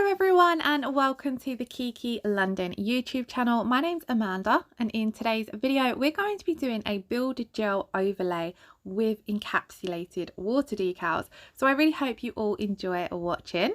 Hello everyone and welcome to the Kiki London YouTube channel. My name's Amanda and in today's video we're going to be doing a builder gel overlay with encapsulated water decals. So I really hope you all enjoy watching.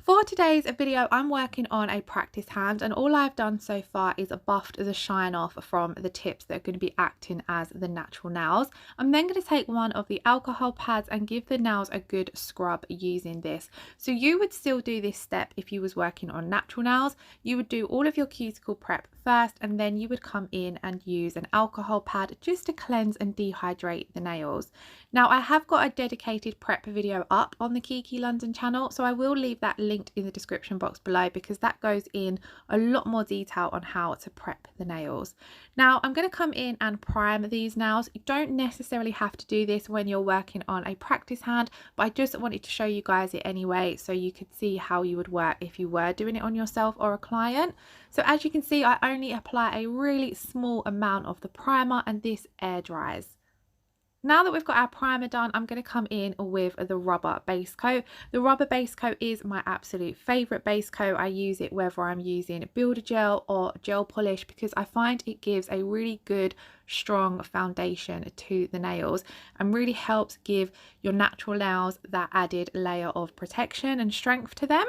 For today's video, I'm working on a practice hand and all I've done so far is buffed the shine off from the tips that are going to be acting as the natural nails. I'm then going to take one of the alcohol pads and give the nails a good scrub using this. So you would still do this step if you was working on natural nails. You would do all of your cuticle prep first and then you would come in and use an alcohol pad just to cleanse and dehydrate the nails. Now I have got a dedicated prep video up on the Kiki London channel, so I will leave that linked in the description box below because that goes in a lot more detail on how to prep the nails. Now I'm going to come in and prime these nails. You don't necessarily have to do this when you're working on a practice hand, but I just wanted to show you guys it anyway so you could see how you would work if you were doing it on yourself or a client. So as you can see, I only apply a really small amount of the primer and this air dries. Now that we've got our primer done, I'm going to come in with the rubber base coat. The rubber base coat is my absolute favourite base coat. I use it whether I'm using builder gel or gel polish because I find it gives a really good strong foundation to the nails and really helps give your natural nails that added layer of protection and strength to them.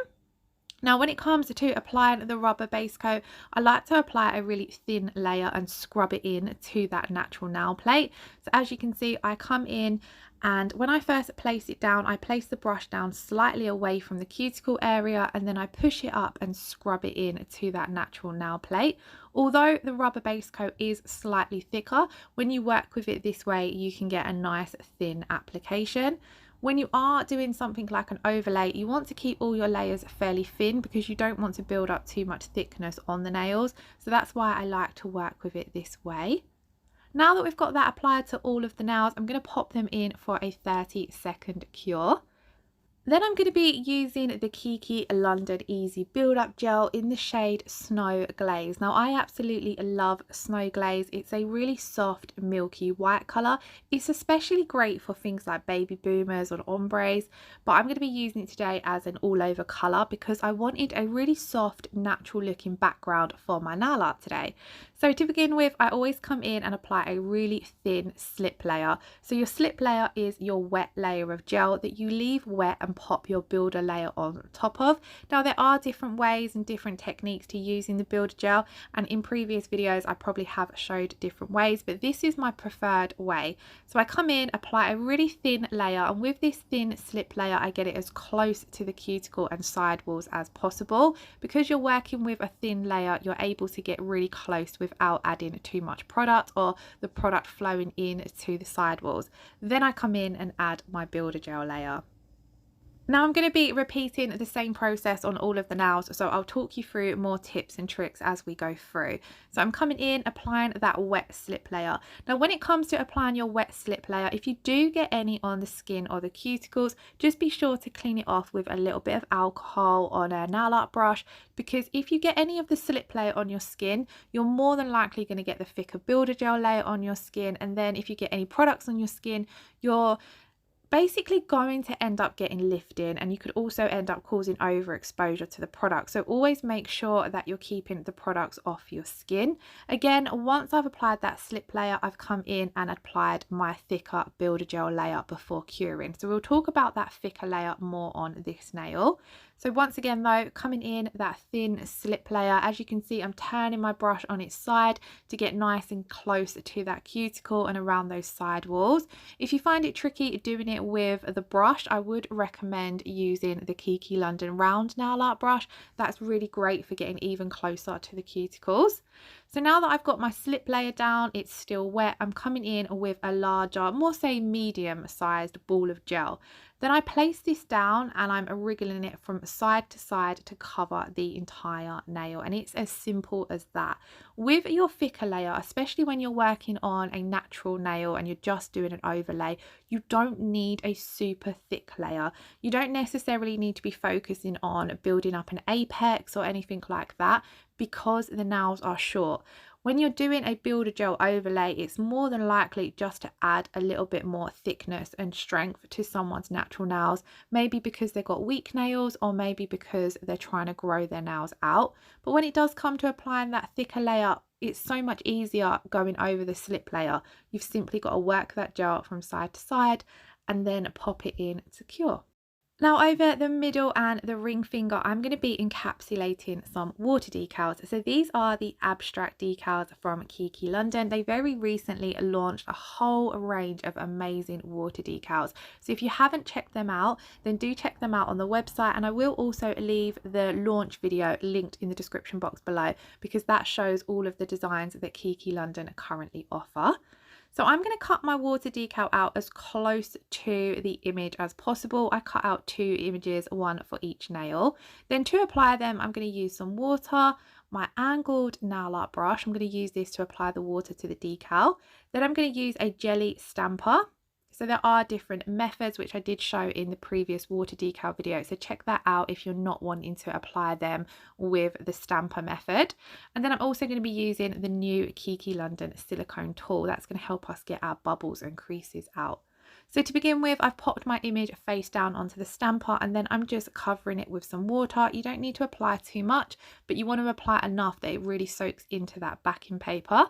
Now when it comes to applying the rubber base coat, I like to apply a really thin layer and scrub it in to that natural nail plate. So as you can see, I come in and when I first place it down, I place the brush down slightly away from the cuticle area and then I push it up and scrub it in to that natural nail plate. Although the rubber base coat is slightly thicker, when you work with it this way, you can get a nice thin application. When you are doing something like an overlay, you want to keep all your layers fairly thin because you don't want to build up too much thickness on the nails. So that's why I like to work with it this way. Now that we've got that applied to all of the nails, I'm going to pop them in for a 30-second cure. Then I'm going to be using the Kiki London Easy Build Up Gel in the shade Snow Glaze. Now I absolutely love Snow Glaze. It's a really soft milky white colour. It's especially great for things like baby boomers or ombres, but I'm going to be using it today as an all over colour because I wanted a really soft natural looking background for my nail art today. So to begin with, I always come in and apply a really thin slip layer. So your slip layer is your wet layer of gel that you leave wet and pop your builder layer on top of. Now there are different ways and different techniques to using the builder gel, and in previous videos I probably have showed different ways, but this is my preferred way. So I come in, apply a really thin layer, and with this thin slip layer I get it as close to the cuticle and sidewalls as possible. Because you're working with a thin layer, you're able to get really close without adding too much product or the product flowing in to the sidewalls. Then I come in and add my builder gel layer. Now I'm going to be repeating the same process on all of the nails, so I'll talk you through more tips and tricks as we go through. So I'm coming in, applying that wet slip layer. Now when it comes to applying your wet slip layer, if you do get any on the skin or the cuticles, just be sure to clean it off with a little bit of alcohol on a nail art brush, because if you get any of the slip layer on your skin, you're more than likely going to get the thicker builder gel layer on your skin, and then if you get any products on your skin, you're basically going to end up getting lifting, and you could also end up causing overexposure to the product. So always make sure that you're keeping the products off your skin. Again, once I've applied that slip layer, I've come in and applied my thicker builder gel layer before curing. So we'll talk about that thicker layer more on this nail. So once again though, coming in that thin slip layer, as you can see, I'm turning my brush on its side to get nice and close to that cuticle and around those side walls. If you find it tricky doing it with the brush, I would recommend using the Kiki London round nail art brush. That's really great for getting even closer to the cuticles. So now that I've got my slip layer down, it's still wet, I'm coming in with a larger, more say medium sized ball of gel. Then I place this down and I'm wriggling it from side to side to cover the entire nail, and it's as simple as that. With your thicker layer, especially when you're working on a natural nail and you're just doing an overlay, you don't need a super thick layer. You don't necessarily need to be focusing on building up an apex or anything like that because the nails are short. When you're doing a builder gel overlay, it's more than likely just to add a little bit more thickness and strength to someone's natural nails, maybe because they've got weak nails or maybe because they're trying to grow their nails out. But when it does come to applying that thicker layer, it's so much easier going over the slip layer. You've simply got to work that gel from side to side and then pop it in to cure. Now over the middle and the ring finger, I'm going to be encapsulating some water decals. So these are the abstract decals from Kiki London. They very recently launched a whole range of amazing water decals. So if you haven't checked them out, then do check them out on the website. And I will also leave the launch video linked in the description box below, because that shows all of the designs that Kiki London currently offer. So I'm going to cut my water decal out as close to the image as possible. I cut out 2 images, one for each nail. Then to apply them, I'm going to use some water, my angled nail art brush. I'm going to use this to apply the water to the decal. Then I'm going to use a jelly stamper. So there are different methods, which I did show in the previous water decal video. So check that out if you're not wanting to apply them with the stamper method. And then I'm also going to be using the new Kiki London Silicone Tool. That's going to help us get our bubbles and creases out. So to begin with, I've popped my image face down onto the stamper, and then I'm just covering it with some water. You don't need to apply too much, but you want to apply enough that it really soaks into that backing paper.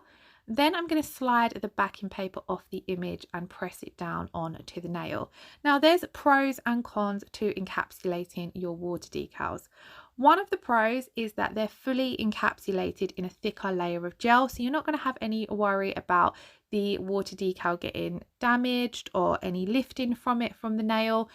Then I'm going to slide the backing paper off the image and press it down onto the nail. Now there's pros and cons to encapsulating your water decals. One of the pros is that they're fully encapsulated in a thicker layer of gel, so you're not going to have any worry about the water decal getting damaged or any lifting from it from the nail.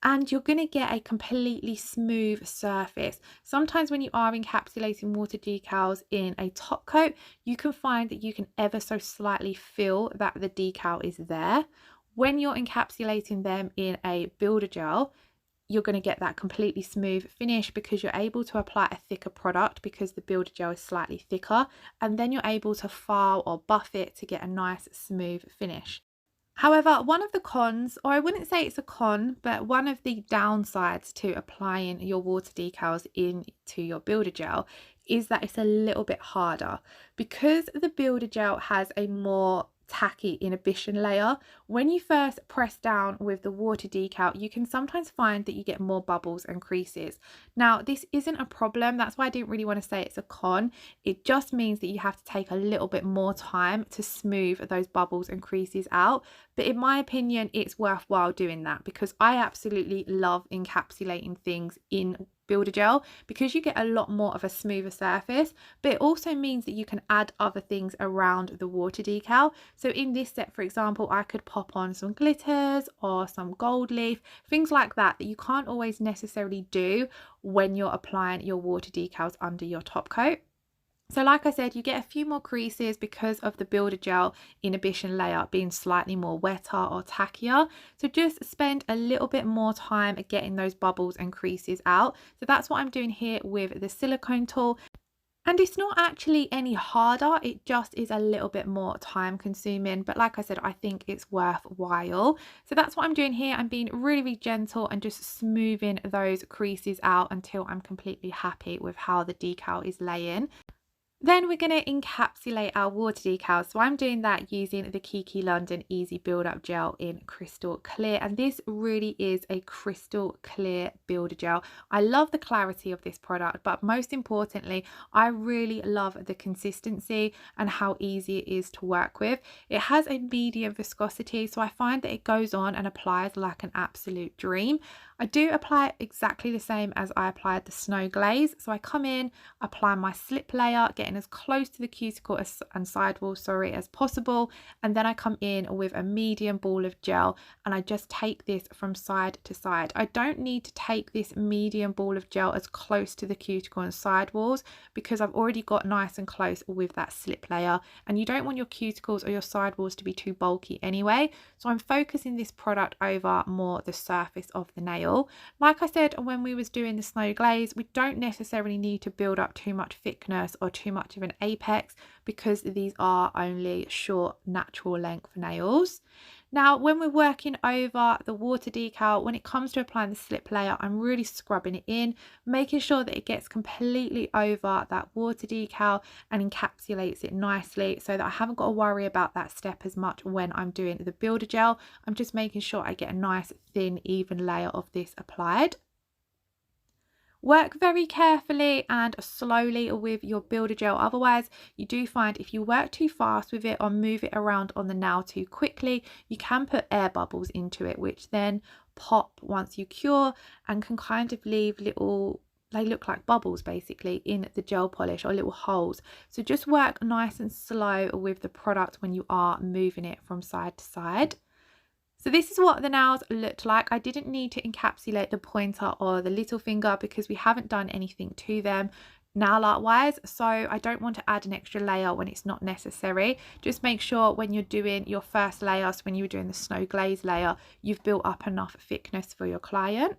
And you're going to get a completely smooth surface. Sometimes when you are encapsulating water decals in a top coat, you can find that you can ever so slightly feel that the decal is there. When you're encapsulating them in a builder gel, you're going to get that completely smooth finish because you're able to apply a thicker product because the builder gel is slightly thicker, and then you're able to file or buff it to get a nice smooth finish. However, one of the cons, or I wouldn't say it's a con, but one of the downsides to applying your water decals into your builder gel is that it's a little bit harder. Because the builder gel has a more tacky inhibition layer, when you first press down with the water decal, you can sometimes find that you get more bubbles and creases. Now this isn't a problem, that's why I didn't really want to say it's a con. It just means that you have to take a little bit more time to smooth those bubbles and creases out, but in my opinion it's worthwhile doing that because I absolutely love encapsulating things in builder gel because you get a lot more of a smoother surface, but it also means that you can add other things around the water decal. So in this set, for example, I could pop on some glitters or some gold leaf, things like that you can't always necessarily do when you're applying your water decals under your top coat. So like I said, you get a few more creases because of the builder gel inhibition layer being slightly more wetter or tackier. So just spend a little bit more time getting those bubbles and creases out. So that's what I'm doing here with the silicone tool. And it's not actually any harder, it just is a little bit more time consuming. But like I said, I think it's worthwhile. So that's what I'm doing here. I'm being really, really gentle and just smoothing those creases out until I'm completely happy with how the decal is laying. Then we're going to encapsulate our water decals. So I'm doing that using the Kiki London Easy Build Up Gel in Crystal Clear. And this really is a crystal clear builder gel. I love the clarity of this product, but most importantly, I really love the consistency and how easy it is to work with. It has a medium viscosity, so I find that it goes on and applies like an absolute dream. I do apply it exactly the same as I applied the Snow Glaze. So I come in, apply my slip layer, getting as close to the cuticle and sidewall, as possible. And then I come in with a medium ball of gel and I just take this from side to side. I don't need to take this medium ball of gel as close to the cuticle and sidewalls because I've already got nice and close with that slip layer. And you don't want your cuticles or your sidewalls to be too bulky anyway. So I'm focusing this product over more the surface of the nail. Like I said when we was doing the Snow Glaze, we don't necessarily need to build up too much thickness or too much of an apex because these are only short natural length nails. Now, when we're working over the water decal, when it comes to applying the slip layer, I'm really scrubbing it in, making sure that it gets completely over that water decal and encapsulates it nicely so that I haven't got to worry about that step as much when I'm doing the builder gel. I'm just making sure I get a nice thin, even layer of this applied. Work very carefully and slowly with your builder gel, otherwise you do find if you work too fast with it or move it around on the nail too quickly, you can put air bubbles into it, which then pop once you cure and can kind of leave little, they look like bubbles basically in the gel polish, or little holes. So just work nice and slow with the product when you are moving it from side to side. So this is what the nails looked like. I didn't need to encapsulate the pointer or the little finger because we haven't done anything to them nail art wise, so I don't want to add an extra layer when it's not necessary. Just make sure when you're doing your first layer, so when you're doing the snow glaze layer, you've built up enough thickness for your client.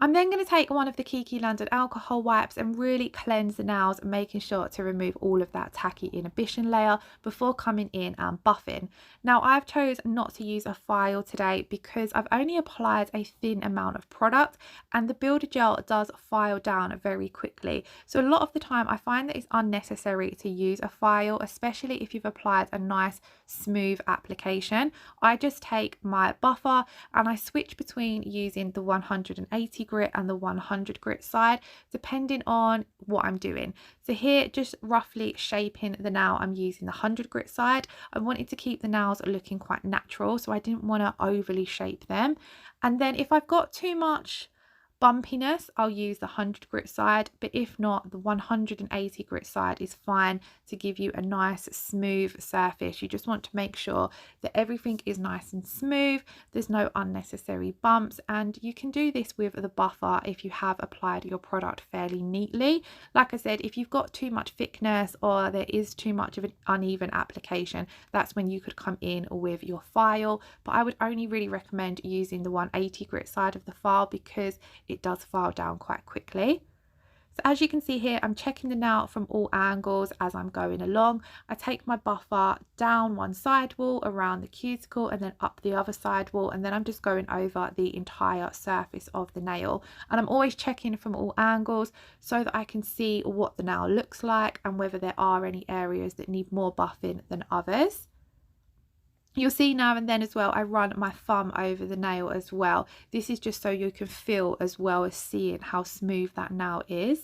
I'm then going to take one of the Kiki London alcohol wipes and really cleanse the nails, making sure to remove all of that tacky inhibition layer before coming in and buffing. Now I've chosen not to use a file today because I've only applied a thin amount of product and the builder gel does file down very quickly. So a lot of the time I find that it's unnecessary to use a file, especially if you've applied a nice smooth application. I just take my buffer and I switch between using the 180 grit and the 100 grit side depending on what I'm doing. So here, just roughly shaping the nail, I'm using the 100 grit side. I wanted to keep the nails looking quite natural, so I didn't want to overly shape them. And then if I've got too much bumpiness, I'll use the 100 grit side, but if not, the 180 grit side is fine to give you a nice smooth surface. You just want to make sure that everything is nice and smooth, there's no unnecessary bumps, and you can do this with the buffer if you have applied your product fairly neatly. Like I said, if you've got too much thickness or there is too much of an uneven application, that's when you could come in with your file, but I would only really recommend using the 180 grit side of the file because it does file down quite quickly. So as you can see here, I'm checking the nail from all angles as I'm going along. I take my buffer down one side wall around the cuticle and then up the other side wall, and then I'm just going over the entire surface of the nail, and I'm always checking from all angles so that I can see what the nail looks like and whether there are any areas that need more buffing than others. You'll see now and then as well, I run my thumb over the nail as well. This is just so you can feel as well as seeing how smooth that nail is.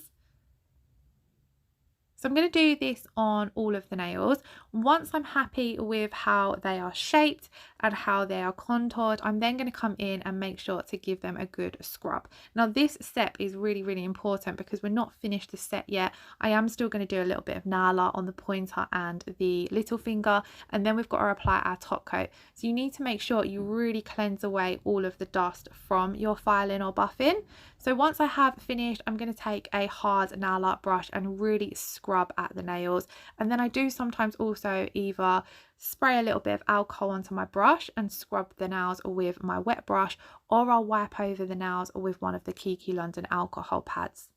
So I'm going to do this on all of the nails. Once I'm happy with how they are shaped and how they are contoured, I'm then going to come in and make sure to give them a good scrub. Now this step is really important because we're not finished the set yet. I am still going to do a little bit of nail art on the pointer and the little finger, and then we've got to apply our top coat. So you need to make sure you really cleanse away all of the dust from your filing or buffing. So once I have finished, I'm going to take a hard nail art brush and really scrub at the nails, and then I do sometimes also either spray a little bit of alcohol onto my brush and scrub the nails with my wet brush, or I'll wipe over the nails with one of the Kiki London alcohol pads.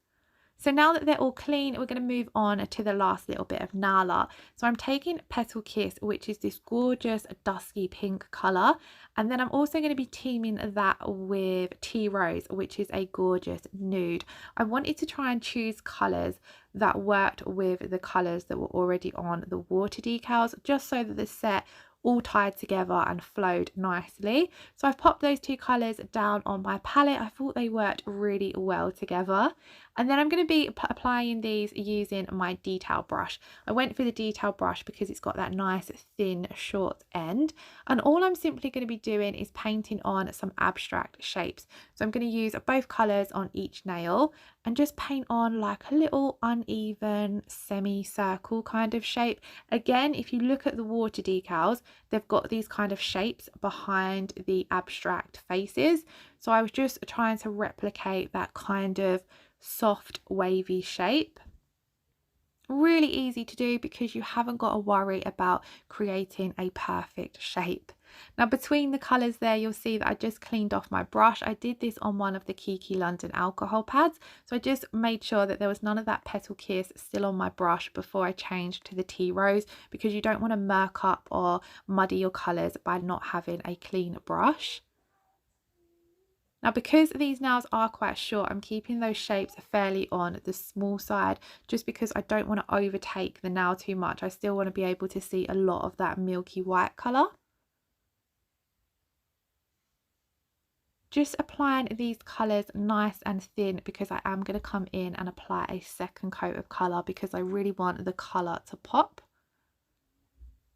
So now that they're all clean, we're going to move on to the last little bit of nail art. So I'm taking Petal Kiss, which is this gorgeous dusky pink colour, and then I'm also going to be teaming that with Tea Rose, which is a gorgeous nude. I wanted to try and choose colours that worked with the colours that were already on the water decals, just so that the set all tied together and flowed nicely. So I've popped those two colours down on my palette. I thought they worked really well together. And then I'm going to be applying these using my detail brush. I went for the detail brush because it's got that nice thin short end, and all I'm simply going to be doing is painting on some abstract shapes. So I'm going to use both colours on each nail and just paint on like a little uneven semicircle kind of shape. Again, if you look at the water decals, they've got these kind of shapes behind the abstract faces. So I was just trying to replicate that kind of soft wavy shape. Really easy to do because you haven't got to worry about creating a perfect shape. Now between the colours there, you'll see that I just cleaned off my brush. I did this on one of the Kiki London alcohol pads. So I just made sure that there was none of that Petal Kiss still on my brush before I changed to the Tea Rose, because you don't want to murk up or muddy your colours by not having a clean brush. Now because these nails are quite short, I'm keeping those shapes fairly on the small side, just because I don't want to overtake the nail too much. I still want to be able to see a lot of that milky white colour. Just applying these colours nice and thin, because I am going to come in and apply a second coat of colour because I really want the colour to pop.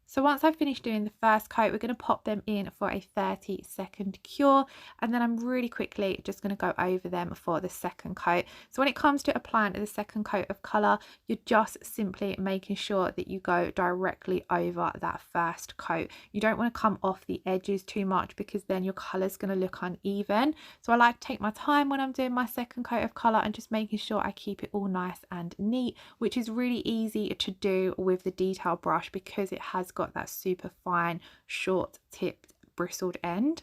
So once I've finished doing the first coat, we're going to pop them in for a 30-second cure, and then I'm really quickly just going to go over them for the second coat. So when it comes to applying the second coat of colour, you're just simply making sure that you go directly over that first coat. You don't want to come off the edges too much, because then your colour is going to look uneven. So I like to take my time when I'm doing my second coat of colour and just making sure I keep it all nice and neat, which is really easy to do with the detail brush because it has got that super fine short tipped bristled end.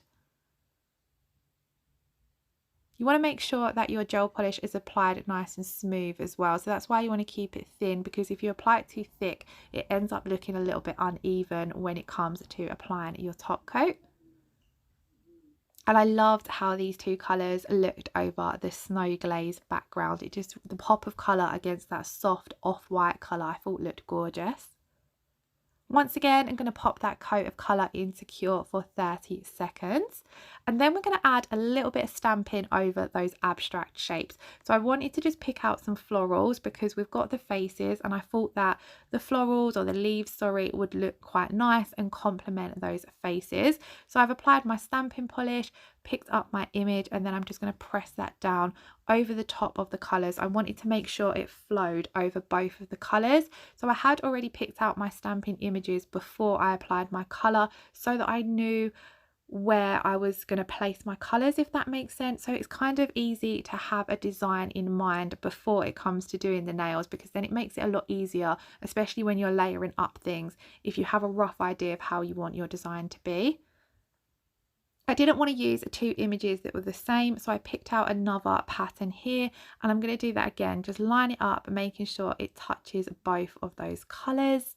You want to make sure that your gel polish is applied nice and smooth as well, so that's why you want to keep it thin, because if you apply it too thick it ends up looking a little bit uneven when it comes to applying your top coat. And I loved how these two colours looked over the snow glaze background. It just, the pop of colour against that soft off-white colour, I thought looked gorgeous. Once again, I'm going to pop that coat of colour into cure for 30 seconds. And then we're going to add a little bit of stamping over those abstract shapes. So I wanted to just pick out some florals because we've got the faces, and I thought that the florals, or the leaves, sorry, would look quite nice and complement those faces. So I've applied my stamping polish, picked up my image, and then I'm just going to press that down over the top of the colours. I wanted to make sure it flowed over both of the colours. So I had already picked out my stamping images before I applied my colour, so that I knew where I was going to place my colours, if that makes sense. So it's kind of easy to have a design in mind before it comes to doing the nails, because then it makes it a lot easier, especially when you're layering up things, if you have a rough idea of how you want your design to be. I didn't want to use two images that were the same, so I picked out another pattern here, and I'm going to do that again, just line it up, making sure it touches both of those colours.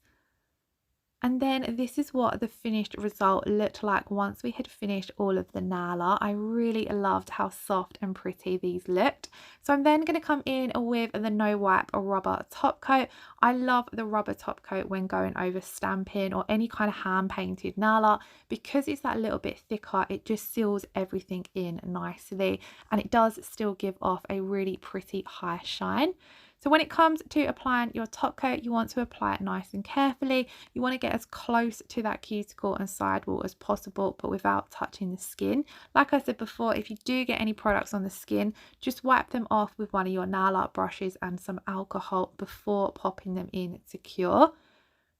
And then this is what the finished result looked like once we had finished all of the nail art. I really loved how soft and pretty these looked. So I'm then going to come in with the No Wipe rubber top coat. I love the rubber top coat when going over stamping or any kind of hand painted nail art, because it's that little bit thicker. It just seals everything in nicely, and it does still give off a really pretty high shine. So when it comes to applying your top coat, you want to apply it nice and carefully. You want to get as close to that cuticle and sidewall as possible, but without touching the skin. Like I said before, if you do get any products on the skin, just wipe them off with one of your nail art brushes and some alcohol before popping them in to cure.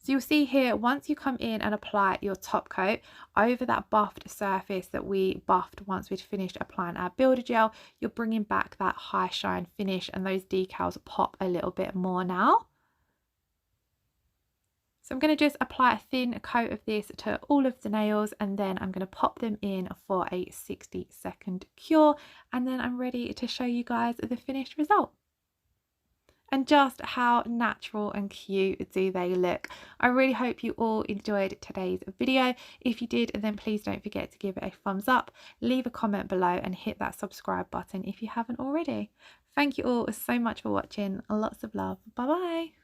So you'll see here, once you come in and apply your top coat over that buffed surface that we buffed once we'd finished applying our builder gel, you're bringing back that high shine finish, and those decals pop a little bit more now. So I'm going to just apply a thin coat of this to all of the nails, and then I'm going to pop them in for a 60-second cure, and then I'm ready to show you guys the finished result. And just how natural and cute do they look. I really hope you all enjoyed today's video. If you did, then please don't forget to give it a thumbs up, leave a comment below, and hit that subscribe button if you haven't already. Thank you all so much for watching. Lots of love. Bye bye.